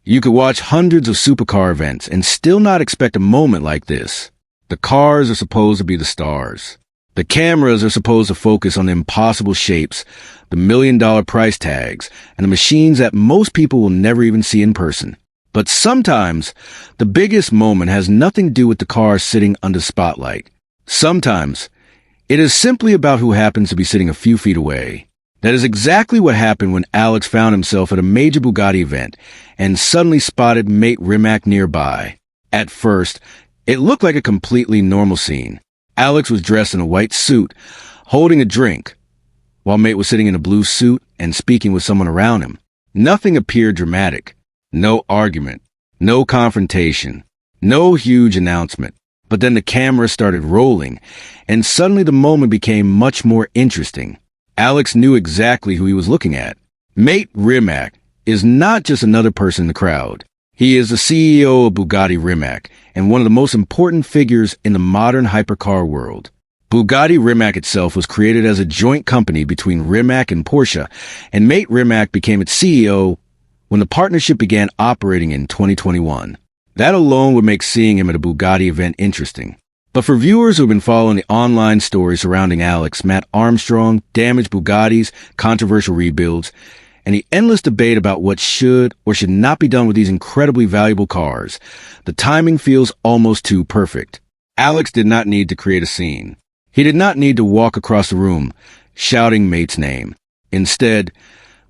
You could watch hundreds of supercar events and still not expect a moment like this. The cars are supposed to be the stars. The cameras are supposed to focus on the impossible shapes, the million-dollar price tags, and the machines that most people will never even see in person. But sometimes, the biggest moment has nothing to do with the car sitting under spotlight. Sometimes, it is simply about who happens to be sitting a few feet away. That is exactly what happened when Alex found himself at a major Bugatti event and suddenly spotted Mate Rimac nearby. At first, it looked like a completely normal scene. Alex was dressed in a white suit, holding a drink, while Mate was sitting in a blue suit and speaking with someone around him. Nothing appeared dramatic. No argument. No confrontation. No huge announcement. But then the camera started rolling, and suddenly the moment became much more interesting. Alex knew exactly who he was looking at. Mate Rimac is not just another person in the crowd. He is the CEO of Bugatti Rimac and one of the most important figures in the modern hypercar world. Bugatti Rimac itself was created as a joint company between Rimac and Porsche, and Mate Rimac became its CEO when the partnership began operating in 2021. That alone would make seeing him at a Bugatti event interesting. But for viewers who have been following the online stories surrounding Alex, Mat Armstrong, damaged Bugattis, controversial rebuilds, and the endless debate about what should or should not be done with these incredibly valuable cars, the timing feels almost too perfect. Alex did not need to create a scene. He did not need to walk across the room, shouting Mate's name. Instead,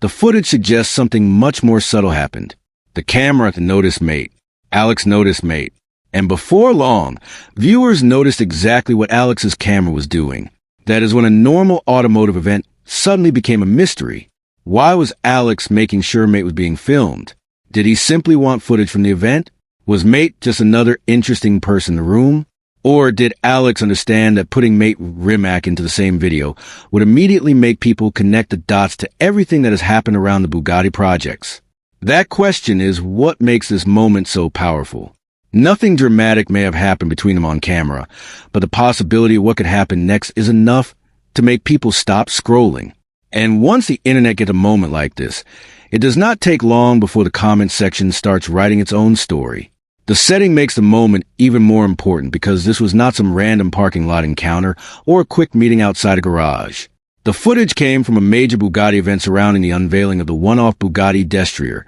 the footage suggests something much more subtle happened. The camera noticed Mate. Alex noticed Mate. And before long, viewers noticed exactly what Alex's camera was doing. That is when a normal automotive event suddenly became a mystery. Why was Alex making sure Mate was being filmed? Did he simply want footage from the event? Was Mate just another interesting person in the room? Or did Alex understand that putting Mate Rimac into the same video would immediately make people connect the dots to everything that has happened around the Bugatti projects? That question is what makes this moment so powerful. Nothing dramatic may have happened between them on camera, but the possibility of what could happen next is enough to make people stop scrolling. And once the internet gets a moment like this, it does not take long before the comment section starts writing its own story. The setting makes the moment even more important because this was not some random parking lot encounter or a quick meeting outside a garage. The footage came from a major Bugatti event surrounding the unveiling of the one-off Bugatti Chiron,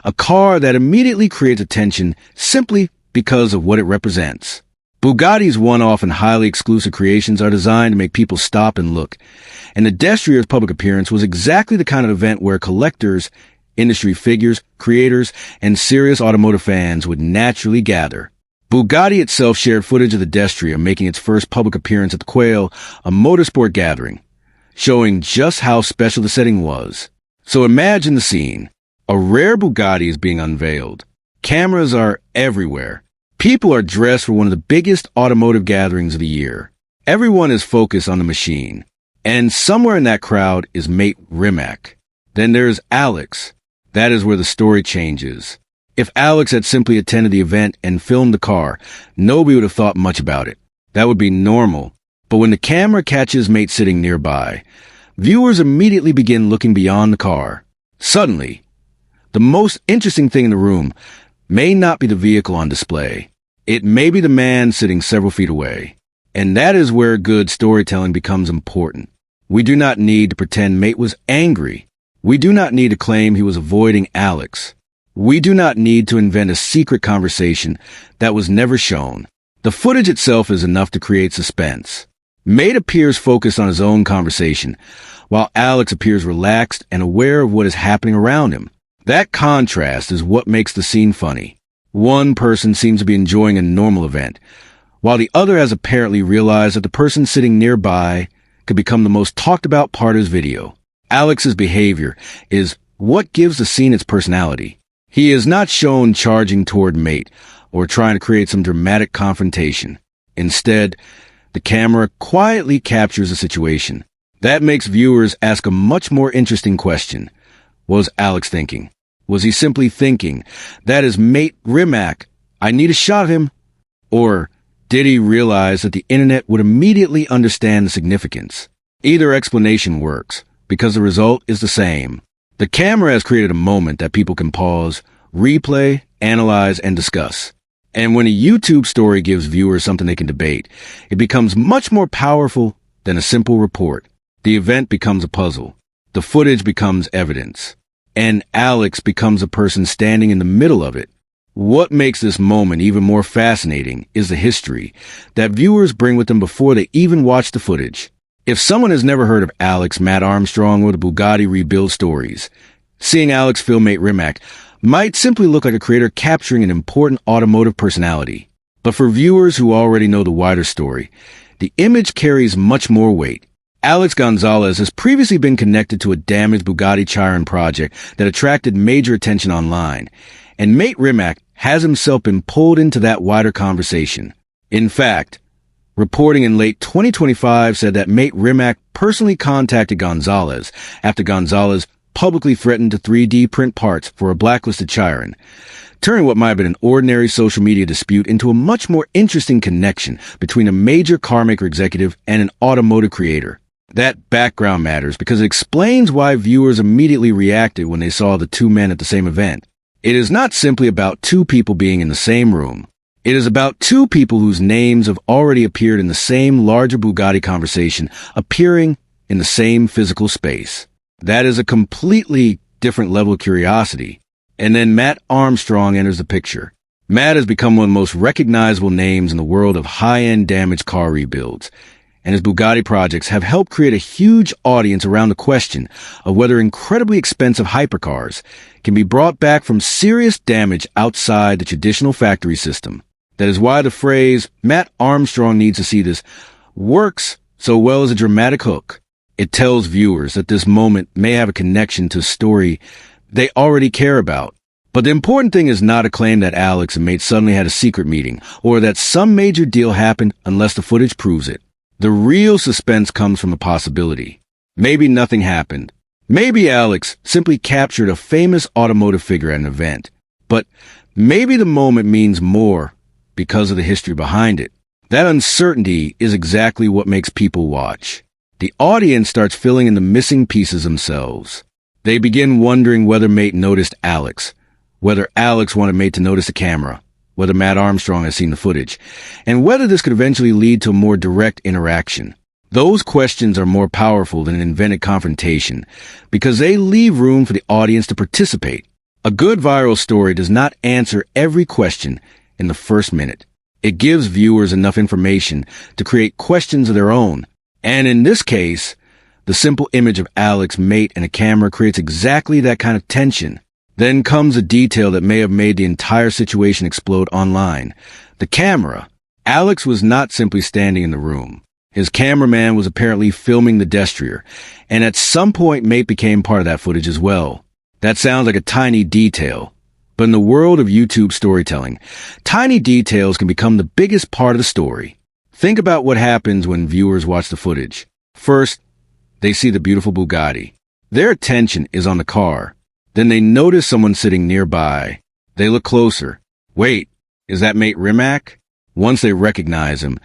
a car that immediately creates attention simply because of what it represents. Bugatti's one-off and highly exclusive creations are designed to make people stop and look, and the Chiron's public appearance was exactly the kind of event where collectors, industry figures, creators, and serious automotive fans would naturally gather. Bugatti itself shared footage of the Chiron making its first public appearance at the Quail, a motorsport gathering, showing just how special the setting was. So imagine the scene. A rare Bugatti is being unveiled. Cameras are everywhere. People are dressed for one of the biggest automotive gatherings of the year. Everyone is focused on the machine. And somewhere in that crowd is Mate Rimac. Then there's Alex. That is where the story changes. If Alex had simply attended the event and filmed the car, nobody would have thought much about it. That would be normal. But when the camera catches Mate sitting nearby, viewers immediately begin looking beyond the car. Suddenly, the most interesting thing in the room may not be the vehicle on display. It may be the man sitting several feet away. And that is where good storytelling becomes important. We do not need to pretend Mate was angry. We do not need to claim he was avoiding Alex. We do not need to invent a secret conversation that was never shown. The footage itself is enough to create suspense. Mate appears focused on his own conversation, while Alex appears relaxed and aware of what is happening around him. That contrast is what makes the scene funny. One person seems to be enjoying a normal event, while the other has apparently realized that the person sitting nearby could become the most talked about part of his video. Alex's behavior is what gives the scene its personality. He is not shown charging toward Mate or trying to create some dramatic confrontation. Instead, the camera quietly captures the situation. That makes viewers ask a much more interesting question. What was Alex thinking? Was he simply thinking, that is Mate Rimac, I need a shot of him? Or did he realize that the internet would immediately understand the significance? Either explanation works, because the result is the same. The camera has created a moment that people can pause, replay, analyze, and discuss. And when a YouTube story gives viewers something they can debate, it becomes much more powerful than a simple report. The event becomes a puzzle. The footage becomes evidence. And Alex becomes a person standing in the middle of it. What makes this moment even more fascinating is the history that viewers bring with them before they even watch the footage. If someone has never heard of Alex, Mat Armstrong, or the Bugatti rebuild stories, seeing Alex film Mate Rimac might simply look like a creator capturing an important automotive personality. But for viewers who already know the wider story, the image carries much more weight. Alex Gonzalez has previously been connected to a damaged Bugatti Chiron project that attracted major attention online, and Mate Rimac has himself been pulled into that wider conversation. In fact, reporting in late 2025 said that Mate Rimac personally contacted Gonzalez after Gonzalez publicly threatened to 3D print parts for a blacklisted Chiron, turning what might have been an ordinary social media dispute into a much more interesting connection between a major carmaker executive and an automotive creator. That background matters because it explains why viewers immediately reacted when they saw the two men at the same event. It is not simply about two people being in the same room. It is about two people whose names have already appeared in the same larger Bugatti conversation, appearing in the same physical space. That is a completely different level of curiosity. And then Mat Armstrong enters the picture. Mat has become one of the most recognizable names in the world of high-end damaged car rebuilds, and his Bugatti projects have helped create a huge audience around the question of whether incredibly expensive hypercars can be brought back from serious damage outside the traditional factory system. That is why the phrase, Mat Armstrong needs to see this, works so well as a dramatic hook. It tells viewers that this moment may have a connection to a story they already care about. But the important thing is not a claim that Alex and Mate suddenly had a secret meeting, or that some major deal happened unless the footage proves it. The real suspense comes from the possibility. Maybe nothing happened. Maybe Alex simply captured a famous automotive figure at an event. But maybe the moment means more because of the history behind it. That uncertainty is exactly what makes people watch. The audience starts filling in the missing pieces themselves. They begin wondering whether Mate noticed Alex, whether Alex wanted Mate to notice the camera, whether Mat Armstrong has seen the footage, and whether this could eventually lead to a more direct interaction. Those questions are more powerful than an invented confrontation because they leave room for the audience to participate. A good viral story does not answer every question in the first minute. It gives viewers enough information to create questions of their own. And in this case, the simple image of Alex, Mate, and a camera creates exactly that kind of tension. Then comes a detail that may have made the entire situation explode online. The camera. Alex was not simply standing in the room. His cameraman was apparently filming the destrier, and at some point Mate became part of that footage as well. That sounds like a tiny detail, but in the world of YouTube storytelling, tiny details can become the biggest part of the story. Think about what happens when viewers watch the footage. First, they see the beautiful Bugatti. Their attention is on the car. Then they notice someone sitting nearby. They look closer. Wait, is that Mate Rimac? Once they recognize him,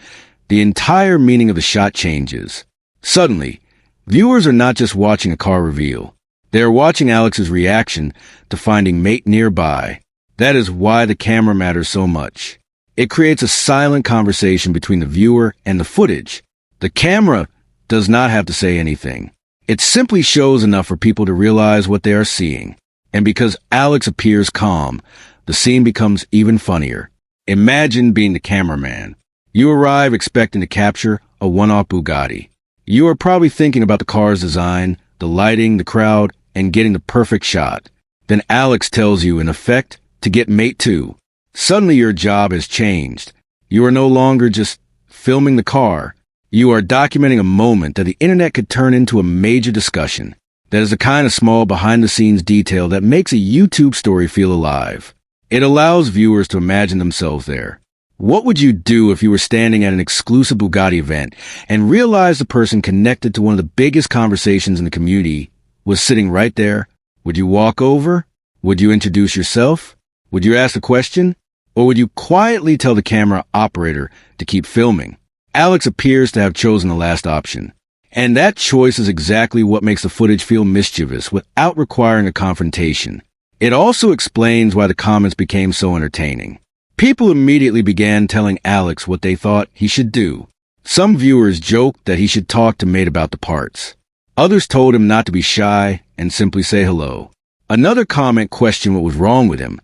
the entire meaning of the shot changes. Suddenly, viewers are not just watching a car reveal. They are watching Alex's reaction to finding Mate nearby. That is why the camera matters so much. It creates a silent conversation between the viewer and the footage. The camera does not have to say anything. It simply shows enough for people to realize what they are seeing. And because Alex appears calm, the scene becomes even funnier. Imagine being the cameraman. You arrive expecting to capture a one-off Bugatti. You are probably thinking about the car's design, the lighting, the crowd, and getting the perfect shot. Then Alex tells you, in effect, to get Mate too. Suddenly your job has changed. You are no longer just filming the car. You are documenting a moment that the internet could turn into a major discussion. That is the kind of small behind-the-scenes detail that makes a YouTube story feel alive. It allows viewers to imagine themselves there. What would you do if you were standing at an exclusive Bugatti event and realized the person connected to one of the biggest conversations in the community was sitting right there? Would you walk over? Would you introduce yourself? Would you ask a question? Or would you quietly tell the camera operator to keep filming? Alex appears to have chosen the last option. And that choice is exactly what makes the footage feel mischievous without requiring a confrontation. It also explains why the comments became so entertaining. People immediately began telling Alex what they thought he should do. Some viewers joked that he should talk to Mate about the parts. Others told him not to be shy and simply say hello. Another comment questioned what was wrong with him,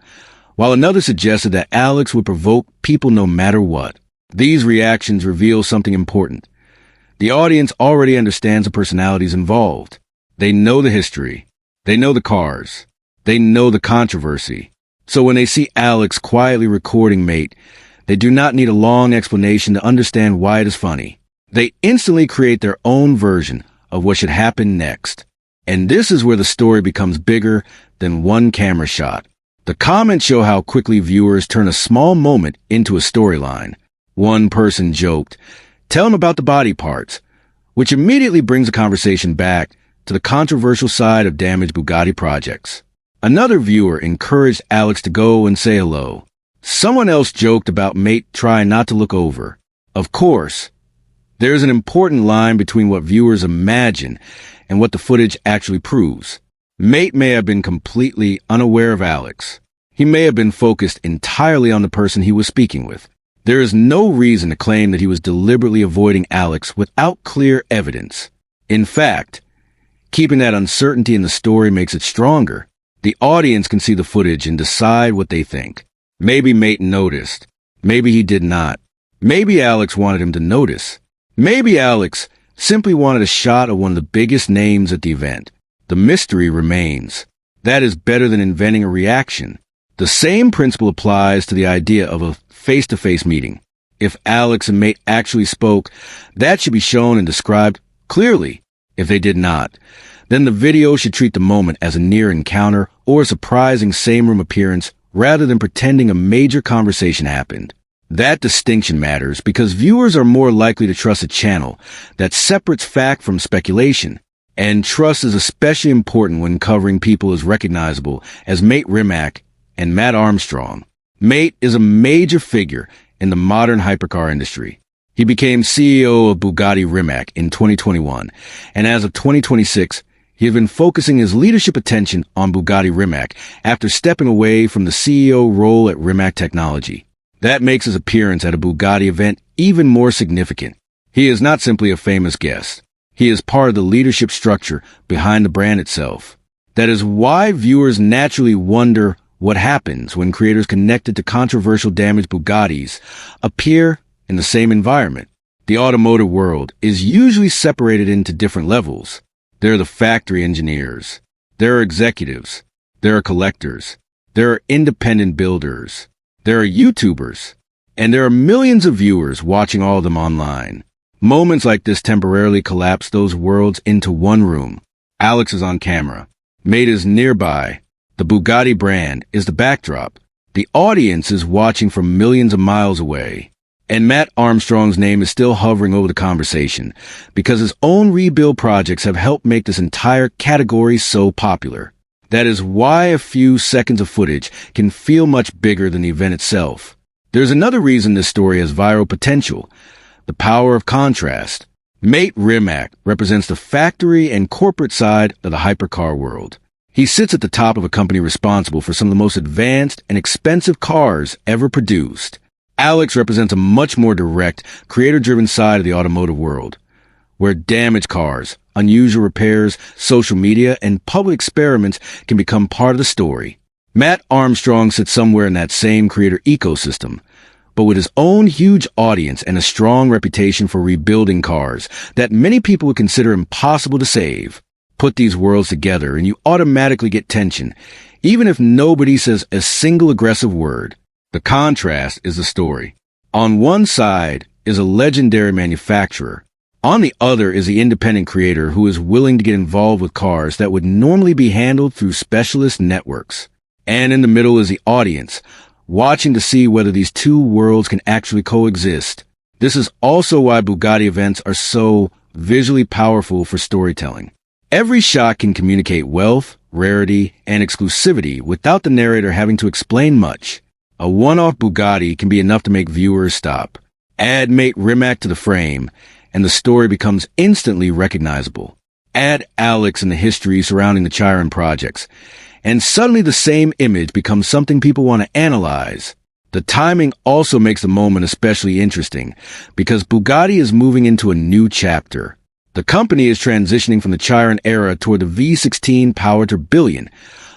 while another suggested that Alex would provoke people no matter what. These reactions reveal something important. The audience already understands the personalities involved. They know the history. They know the cars. They know the controversy. So when they see Alex quietly recording Mate, they do not need a long explanation to understand why it is funny. They instantly create their own version of what should happen next. And this is where the story becomes bigger than one camera shot. The comments show how quickly viewers turn a small moment into a storyline. One person joked, "Tell him about the body parts," which immediately brings the conversation back to the controversial side of damaged Bugatti projects. Another viewer encouraged Alex to go and say hello. Someone else joked about Mate trying not to look over. Of course, there's an important line between what viewers imagine and what the footage actually proves. Mate may have been completely unaware of Alex. He may have been focused entirely on the person he was speaking with. There is no reason to claim that he was deliberately avoiding Alex without clear evidence. In fact, keeping that uncertainty in the story makes it stronger. The audience can see the footage and decide what they think. Maybe Mate noticed. Maybe he did not. Maybe Alex wanted him to notice. Maybe Alex simply wanted a shot of one of the biggest names at the event. The mystery remains. That is better than inventing a reaction. The same principle applies to the idea of a face-to-face meeting. If Alex and Mate actually spoke, that should be shown and described clearly. If they did not, then the video should treat the moment as a near encounter or a surprising same-room appearance rather than pretending a major conversation happened. That distinction matters because viewers are more likely to trust a channel that separates fact from speculation. And trust is especially important when covering people as recognizable as Mate Rimac and Mat Armstrong. Mate is a major figure in the modern hypercar industry. He became CEO of Bugatti Rimac in 2021, and as of 2026, he has been focusing his leadership attention on Bugatti Rimac after stepping away from the CEO role at Rimac Technology. That makes his appearance at a Bugatti event even more significant. He is not simply a famous guest. He is part of the leadership structure behind the brand itself. That is why viewers naturally wonder what happens when creators connected to controversial damaged Bugattis appear in the same environment. The automotive world is usually separated into different levels. There are the factory engineers. There are executives. There are collectors. There are independent builders. There are YouTubers. And there are millions of viewers watching all of them online. Moments like this temporarily collapse those worlds into one room. Alex is on camera. Mate is nearby. The Bugatti brand is the backdrop. The audience is watching from millions of miles away. And Mat Armstrong's name is still hovering over the conversation because his own rebuild projects have helped make this entire category so popular. That is why a few seconds of footage can feel much bigger than the event itself. There's another reason this story has viral potential: the power of contrast. Mate Rimac represents the factory and corporate side of the hypercar world. He sits at the top of a company responsible for some of the most advanced and expensive cars ever produced. Alex represents a much more direct, creator-driven side of the automotive world, where damaged cars, unusual repairs, social media, and public experiments can become part of the story. Mat Armstrong sits somewhere in that same creator ecosystem, but with his own huge audience and a strong reputation for rebuilding cars that many people would consider impossible to save. Put these worlds together and you automatically get tension, even if nobody says a single aggressive word. The contrast is the story. On one side is a legendary manufacturer. On the other is the independent creator who is willing to get involved with cars that would normally be handled through specialist networks. And in the middle is the audience, watching to see whether these two worlds can actually coexist. This is also why Bugatti events are so visually powerful for storytelling. Every shot can communicate wealth, rarity, and exclusivity without the narrator having to explain much. A one-off Bugatti can be enough to make viewers stop. Add Mate Rimac to the frame, and the story becomes instantly recognizable. Add Alex and the history surrounding the Chiron projects, and suddenly the same image becomes something people want to analyze. The timing also makes the moment especially interesting, because Bugatti is moving into a new chapter. The company is transitioning from the Chiron era toward the V16 power tourbillon,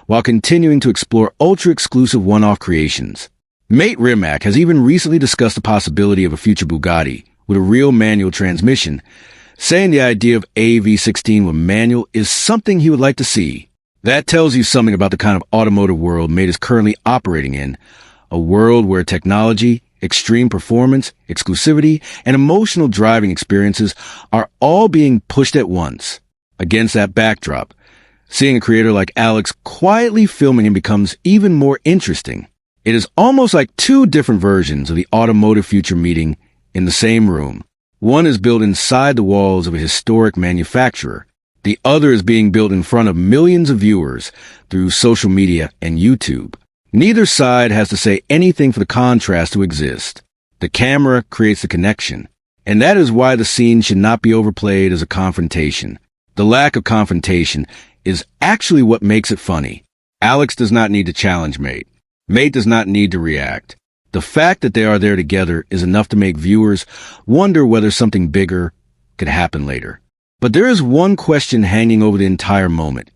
while continuing to explore ultra-exclusive one-off creations. Mate Rimac has even recently discussed the possibility of a future Bugatti with a real manual transmission, saying the idea of a V16 with manual is something he would like to see. That tells you something about the kind of automotive world Mate is currently operating in, a world where technology, extreme performance, exclusivity, and emotional driving experiences are all being pushed at once. Against that backdrop, seeing a creator like Alex quietly filming him becomes even more interesting. It is almost like two different versions of the automotive future meeting in the same room. One is built inside the walls of a historic manufacturer. The other is being built in front of millions of viewers through social media and YouTube. Neither side has to say anything for the contrast to exist. The camera creates the connection, and that is why the scene should not be overplayed as a confrontation. The lack of confrontation is actually what makes it funny. Alex does not need to challenge Mate. Mate does not need to react. The fact that they are there together is enough to make viewers wonder whether something bigger could happen later. But there is one question hanging over the entire moment.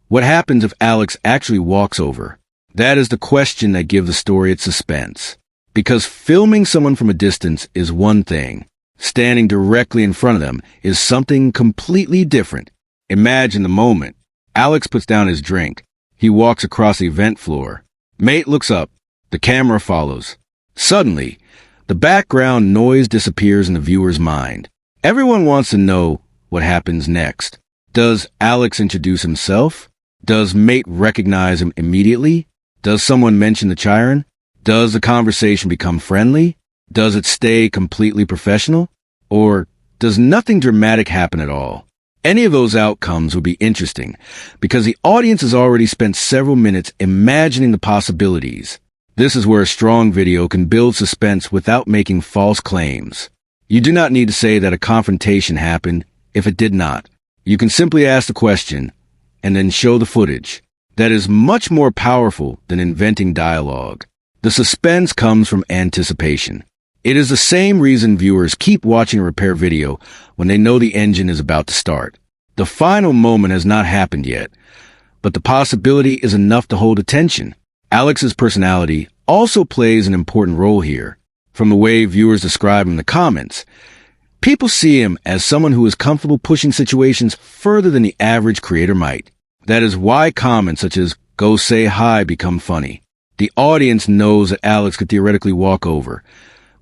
What happens if Alex actually walks over? That is the question that gives the story its suspense. Because filming someone from a distance is one thing. Standing directly in front of them is something completely different. Imagine the moment. Alex puts down his drink. He walks across the event floor. Mate looks up. The camera follows. Suddenly, the background noise disappears in the viewer's mind. Everyone wants to know what happens next. Does Alex introduce himself? Does Mate recognize him immediately? Does someone mention the Chiron? Does the conversation become friendly? Does it stay completely professional? Or does nothing dramatic happen at all? Any of those outcomes would be interesting, because the audience has already spent several minutes imagining the possibilities. This is where a strong video can build suspense without making false claims. You do not need to say that a confrontation happened if it did not. You can simply ask the question and then show the footage. That is much more powerful than inventing dialogue. The suspense comes from anticipation. It is the same reason viewers keep watching a repair video when they know the engine is about to start. The final moment has not happened yet, but the possibility is enough to hold attention. Alex's personality also plays an important role here. From the way viewers describe him in the comments, people see him as someone who is comfortable pushing situations further than the average creator might. That is why comments such as "go say hi" become funny. The audience knows that Alex could theoretically walk over,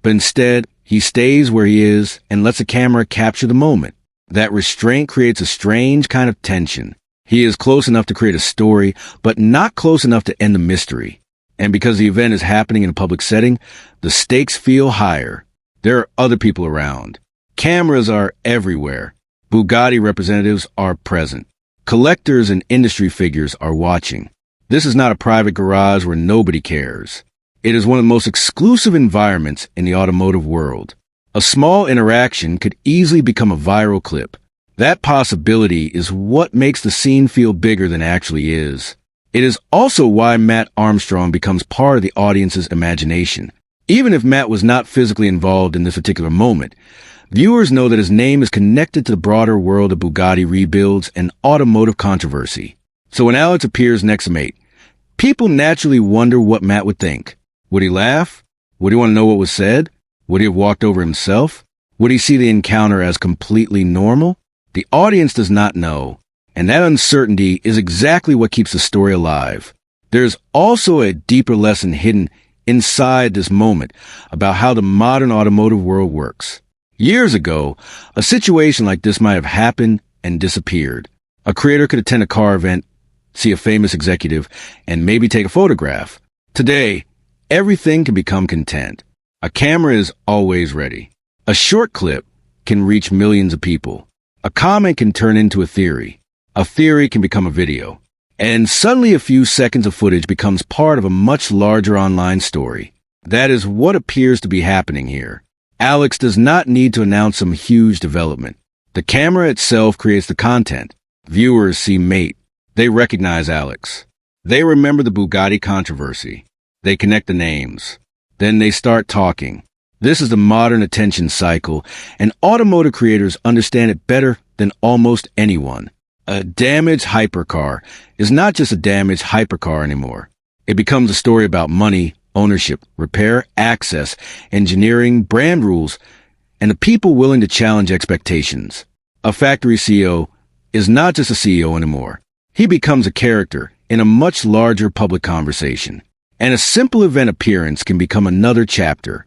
but instead, he stays where he is and lets the camera capture the moment. That restraint creates a strange kind of tension. He is close enough to create a story, but not close enough to end the mystery. And because the event is happening in a public setting, the stakes feel higher. There are other people around. Cameras are everywhere. Bugatti representatives are present. Collectors and industry figures are watching. This is not a private garage where nobody cares. It is one of the most exclusive environments in the automotive world. A small interaction could easily become a viral clip. That possibility is what makes the scene feel bigger than it actually is. It is also why Mat Armstrong becomes part of the audience's imagination. Even if Mat was not physically involved in this particular moment, viewers know that his name is connected to the broader world of Bugatti rebuilds and automotive controversy. So when Alex appears next to Mate, people naturally wonder what Mat would think. Would he laugh? Would he want to know what was said? Would he have walked over himself? Would he see the encounter as completely normal? The audience does not know, and that uncertainty is exactly what keeps the story alive. There's also a deeper lesson hidden inside this moment about how the modern automotive world works. Years ago, a situation like this might have happened and disappeared. A creator could attend a car event, see a famous executive, and maybe take a photograph. Today, everything can become content. A camera is always ready. A short clip can reach millions of people. A comment can turn into a theory. A theory can become a video. And suddenly a few seconds of footage becomes part of a much larger online story. That is what appears to be happening here. Alex does not need to announce some huge development. The camera itself creates the content. Viewers see Mate. They recognize Alex. They remember the Bugatti controversy. They connect the names. Then they start talking. This is the modern attention cycle, and automotive creators understand it better than almost anyone. A damaged hypercar is not just a damaged hypercar anymore. It becomes a story about money, ownership, repair, access, engineering, brand rules, and the people willing to challenge expectations. A factory CEO is not just a CEO anymore. He becomes a character in a much larger public conversation. And a simple event appearance can become another chapter.